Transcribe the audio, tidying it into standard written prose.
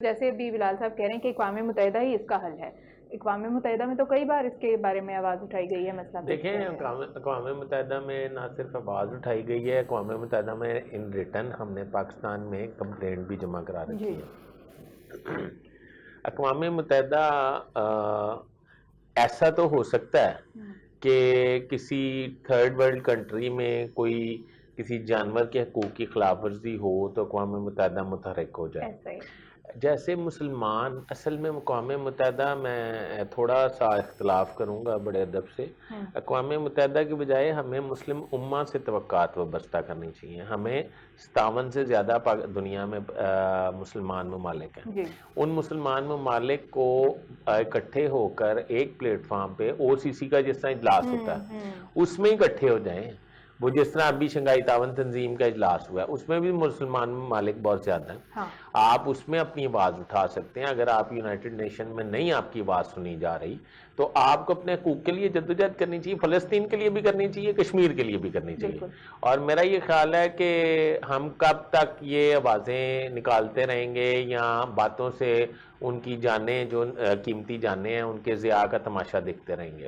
جیسے ابھی بلال صاحب کہہ رہے ہیں کہ اقوام متحدہ ہی اس کا حل ہے، اقوام متحدہ میں تو کئی بار اس کے بارے میں آواز اٹھائی گئی ہے، مسئلہ پیش دیکھیں کیا گیا ہے۔ اقوام متحدہ میں نہ صرف آواز اٹھائی گئی ہے، اقوام متحدہ میں ان ریٹن ہم نے پاکستان میں کمپلینٹ بھی جمع کرا جی رکھی ہے۔ اقوام متحدہ ایسا تو ہو سکتا ہے کہ کسی تھرڈ ورلڈ کنٹری میں کوئی کسی جانور کے حقوق کی خلاف ورزی ہو تو اقوام متحدہ متحرک ہو جائے۔ ایسا ہی جیسے مسلمان اصل میں اقوام متحدہ میں تھوڑا سا اختلاف کروں گا بڑے ادب سے، اقوام متحدہ کے بجائے ہمیں مسلم امہ سے توقعات وابستہ کرنی چاہیے۔ ہمیں 57 سے زیادہ دنیا میں مسلمان ممالک ہیں، جی ان مسلمان ممالک کو اکٹھے ہو کر ایک پلیٹ فارم پہ او سی سی کا جس طرح اجلاس ہوتا ہے اس میں اکٹھے ہو جائیں۔ وہ جس طرح ابھی شنگھائی تعاون تنظیم کا اجلاس ہوا ہے اس میں بھی مسلمان ممالک بہت زیادہ ہیں، ہاں آپ اس میں اپنی آواز اٹھا سکتے ہیں۔ اگر آپ یونائٹڈ نیشن میں نہیں آپ کی آواز سنی جا رہی تو آپ کو اپنے حقوق کے لیے جدوجہد کرنی چاہیے، فلسطین کے لیے بھی کرنی چاہیے، کشمیر کے لیے بھی کرنی چاہیے۔ بالکل اور میرا یہ خیال ہے کہ ہم کب تک یہ آوازیں نکالتے رہیں گے یا باتوں سے ان کی جانیں جو قیمتی جانیں ہیں ان کے ضیاع کا تماشا دیکھتے رہیں گے۔